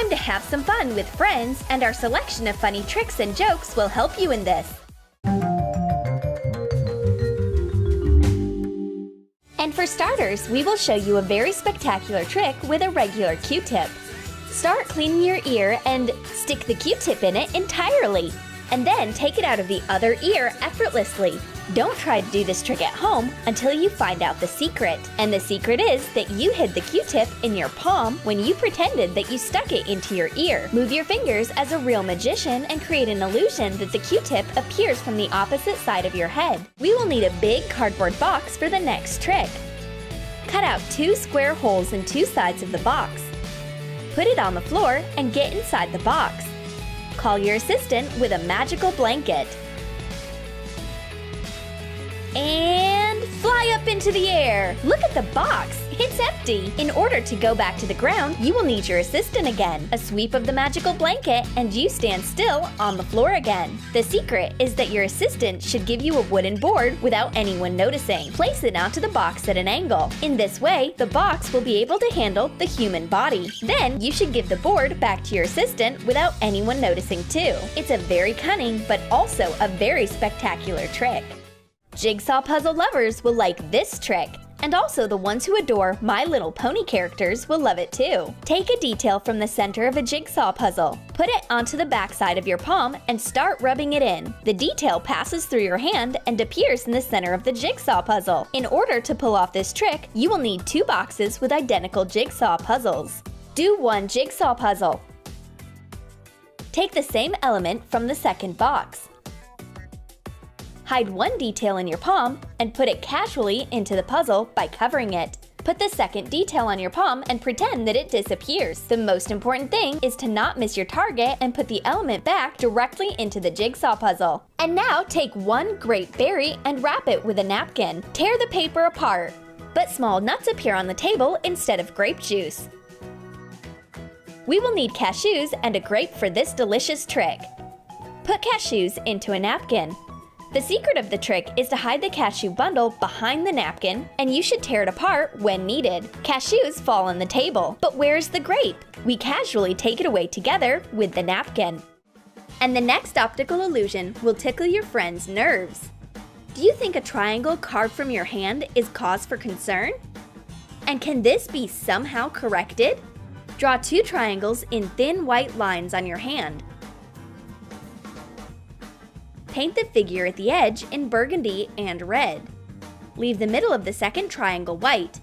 time to have some fun with friends, and our selection of funny tricks and jokes will help you in this. And for starters, we will show you a very spectacular trick with a regular Q-tip. Start cleaning your ear and stick the Q-tip in it entirely, and then take it out of the other ear effortlessly. Don't try to do this trick at home until you find out the secret. And the secret is that you hid the Q-tip in your palm when you pretended that you stuck it into your ear. Move your fingers as a real magician and create an illusion that the Q-tip appears from the opposite side of your head. We will need a big cardboard box for the next trick. Cut out 2 square holes in 2 sides of the box. Put it on the floor and get inside the box. Call your assistant with a magical blanket. And fly up into the air! Look at the box! It's empty! In order to go back to the ground, you will need your assistant again. A sweep of the magical blanket and you stand still on the floor again. The secret is that your assistant should give you a wooden board without anyone noticing. Place it onto the box at an angle. In this way, the box will be able to handle the human body. Then you should give the board back to your assistant without anyone noticing too. It's a very cunning but also a very spectacular trick. Jigsaw puzzle lovers will like this trick, and also the ones who adore My Little Pony characters will love it too. Take a detail from the center of a jigsaw puzzle, put it onto the back side of your palm and start rubbing it in. The detail passes through your hand and appears in the center of the jigsaw puzzle. In order to pull off this trick, you will need 2 boxes with identical jigsaw puzzles. Do 1 jigsaw puzzle. Take the same element from the second box. Hide 1 detail in your palm and put it casually into the puzzle by covering it. Put the second detail on your palm and pretend that it disappears. The most important thing is to not miss your target and put the element back directly into the jigsaw puzzle. And now take 1 grape berry and wrap it with a napkin. Tear the paper apart, but small nuts appear on the table instead of grape juice. We will need cashews and a grape for this delicious trick. Put cashews into a napkin. The secret of the trick is to hide the cashew bundle behind the napkin, and you should tear it apart when needed. Cashews fall on the table, but where's the grape? We casually take it away together with the napkin. And the next optical illusion will tickle your friend's nerves. Do you think a triangle carved from your hand is cause for concern? And can this be somehow corrected? Draw 2 triangles in thin white lines on your hand. Paint the figure at the edge in burgundy and red. Leave the middle of the second triangle white.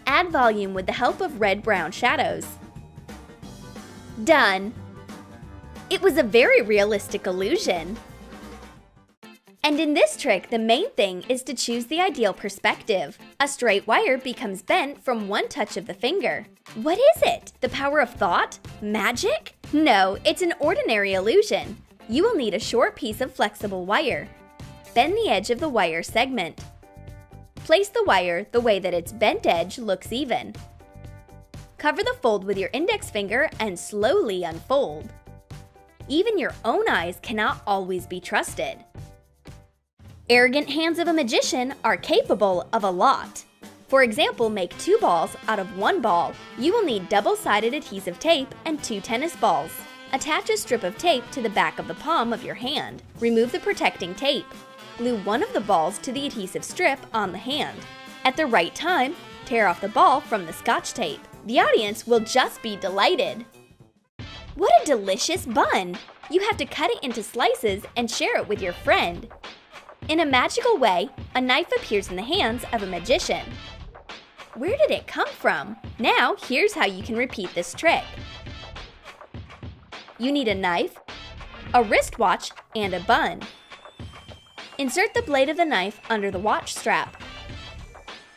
Add volume with the help of red-brown shadows. Done! It was a very realistic illusion. And in this trick, the main thing is to choose the ideal perspective. A straight wire becomes bent from 1 touch of the finger. What is it? The power of thought? Magic? No, it's an ordinary illusion. You will need a short piece of flexible wire. Bend the edge of the wire segment. Place the wire the way that its bent edge looks even. Cover the fold with your index finger and slowly unfold. Even your own eyes cannot always be trusted. Arrogant hands of a magician are capable of a lot. For example, make 2 balls out of 1 ball. You will need double-sided adhesive tape and 2 tennis balls. Attach a strip of tape to the back of the palm of your hand. Remove the protecting tape. Glue 1 of the balls to the adhesive strip on the hand. At the right time, tear off the ball from the scotch tape. The audience will just be delighted. What a delicious bun! You have to cut it into slices and share it with your friend. In a magical way, a knife appears in the hands of a magician. Where did it come from? Now, here's how you can repeat this trick. You need a knife, a wristwatch, and a bun. Insert the blade of the knife under the watch strap.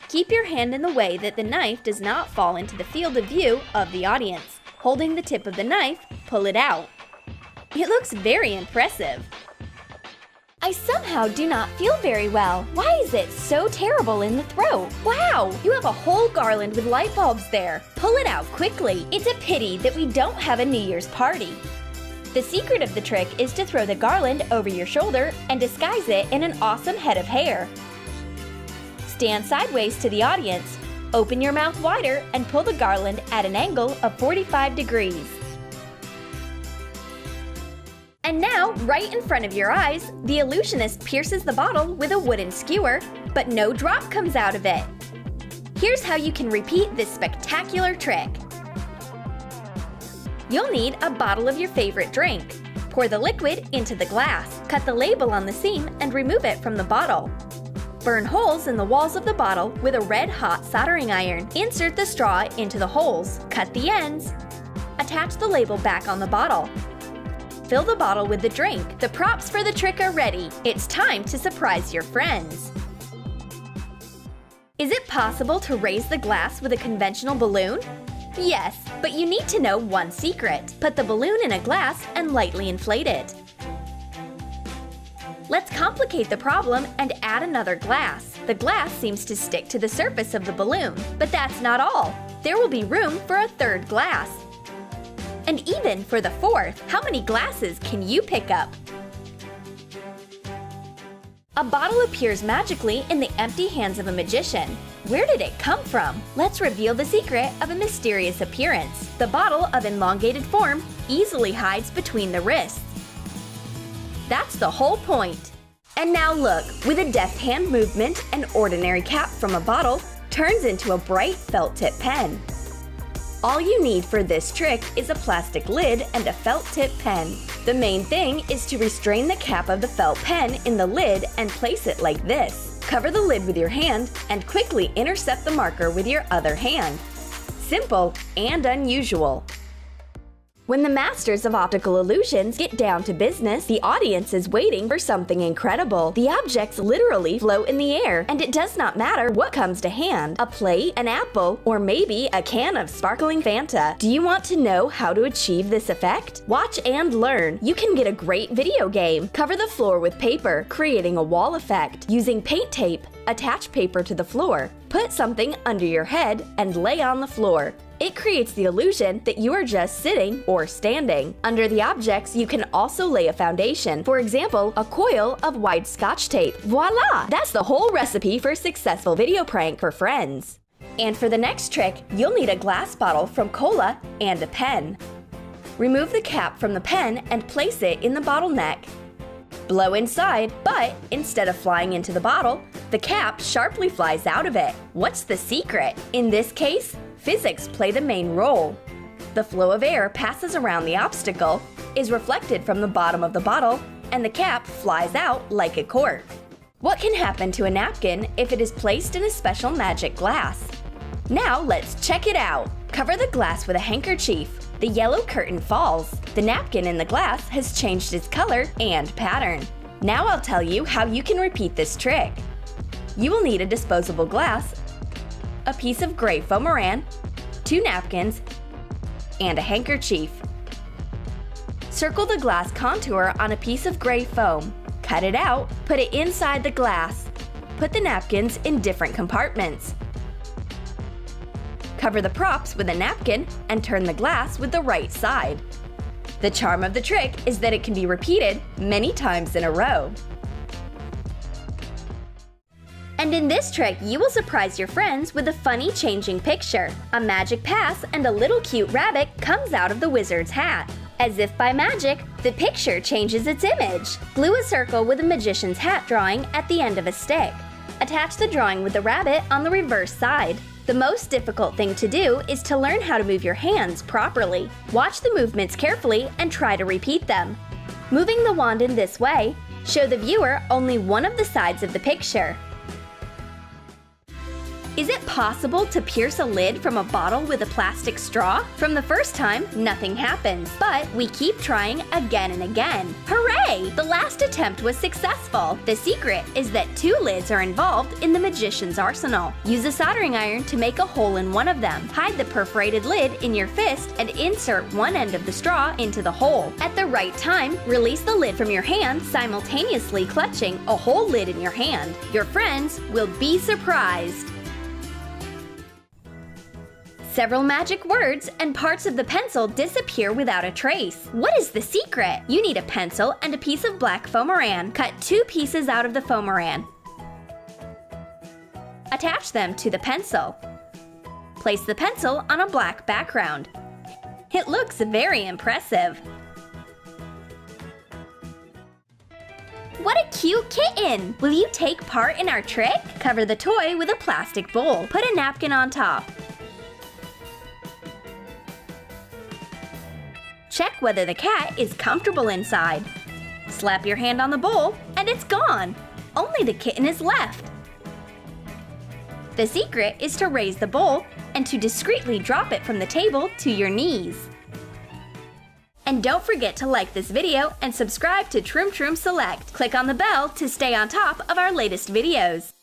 Keep your hand in the way that the knife does not fall into the field of view of the audience. Holding the tip of the knife, pull it out. It looks very impressive. I somehow do not feel very well. Why is it so terrible in the throat? Wow, you have a whole garland with light bulbs there. Pull it out quickly. It's a pity that we don't have a New Year's party. The secret of the trick is to throw the garland over your shoulder and disguise it in an awesome head of hair. Stand sideways to the audience, open your mouth wider, and pull the garland at an angle of 45 degrees. And now, right in front of your eyes, the illusionist pierces the bottle with a wooden skewer, but no drop comes out of it. Here's how you can repeat this spectacular trick. You'll need a bottle of your favorite drink. Pour the liquid into the glass. Cut the label on the seam and remove it from the bottle. Burn holes in the walls of the bottle with a red-hot soldering iron. Insert the straw into the holes. Cut the ends. Attach the label back on the bottle. Fill the bottle with the drink. The props for the trick are ready. It's time to surprise your friends. Is it possible to raise the glass with a conventional balloon? Yes, but you need to know one secret. Put the balloon in a glass and lightly inflate it. Let's complicate the problem and add another glass. The glass seems to stick to the surface of the balloon, but that's not all. There will be room for a third glass. And even for the fourth, how many glasses can you pick up? A bottle appears magically in the empty hands of a magician. Where did it come from? Let's reveal the secret of a mysterious appearance. The bottle of elongated form easily hides between the wrists. That's the whole point. And now look, with a deft hand movement, an ordinary cap from a bottle turns into a bright felt-tip pen. All you need for this trick is a plastic lid and a felt-tip pen. The main thing is to restrain the cap of the felt pen in the lid and place it like this. Cover the lid with your hand and quickly intercept the marker with your other hand. Simple and unusual. When the masters of optical illusions get down to business, the audience is waiting for something incredible. The objects literally float in the air, and it does not matter what comes to hand. A plate, an apple, or maybe a can of sparkling Fanta. Do you want to know how to achieve this effect? Watch and learn. You can get a great video game. Cover the floor with paper, creating a wall effect. Using paint tape, attach paper to the floor. Put something under your head and lay on the floor. It creates the illusion that you are just sitting or standing. Under the objects, you can also lay a foundation. For example, a coil of white Scotch tape. Voila! That's the whole recipe for a successful video prank for friends. And for the next trick, you'll need a glass bottle from cola and a pen. Remove the cap from the pen and place it in the bottle neck. Blow inside, but instead of flying into the bottle, the cap sharply flies out of it. What's the secret? In this case, physics play the main role. The flow of air passes around the obstacle, is reflected from the bottom of the bottle, and the cap flies out like a cork. What can happen to a napkin if it is placed in a special magic glass? Now let's check it out. Cover the glass with a handkerchief. The yellow curtain falls. The napkin in the glass has changed its color and pattern. Now I'll tell you how you can repeat this trick. You will need a disposable glass, a piece of gray foameran, 2 napkins, and a handkerchief. Circle the glass contour on a piece of gray foam. Cut it out, put it inside the glass. Put the napkins in different compartments. Cover the props with a napkin and turn the glass with the right side. The charm of the trick is that it can be repeated many times in a row. And in this trick, you will surprise your friends with a funny changing picture. A magic pass and a little cute rabbit comes out of the wizard's hat. As if by magic, the picture changes its image. Glue a circle with a magician's hat drawing at the end of a stick. Attach the drawing with the rabbit on the reverse side. The most difficult thing to do is to learn how to move your hands properly. Watch the movements carefully and try to repeat them. Moving the wand in this way, show the viewer only one of the sides of the picture. Is it possible to pierce a lid from a bottle with a plastic straw? From the first time, nothing happens, but we keep trying again and again. Hooray! The last attempt was successful. The secret is that 2 lids are involved in the magician's arsenal. Use a soldering iron to make a hole in one of them. Hide the perforated lid in your fist and insert one end of the straw into the hole. At the right time, release the lid from your hand, simultaneously clutching a whole lid in your hand. Your friends will be surprised. Several magic words and parts of the pencil disappear without a trace. What is the secret? You need a pencil and a piece of black foameran. Cut 2 pieces out of the foameran. Attach them to the pencil. Place the pencil on a black background. It looks very impressive. What a cute kitten! Will you take part in our trick? Cover the toy with a plastic bowl. Put a napkin on top. Check whether the cat is comfortable inside. Slap your hand on the bowl, and it's gone! Only the kitten is left. The secret is to raise the bowl and to discreetly drop it from the table to your knees. And don't forget to like this video and subscribe to Troom Troom Select. Click on the bell to stay on top of our latest videos.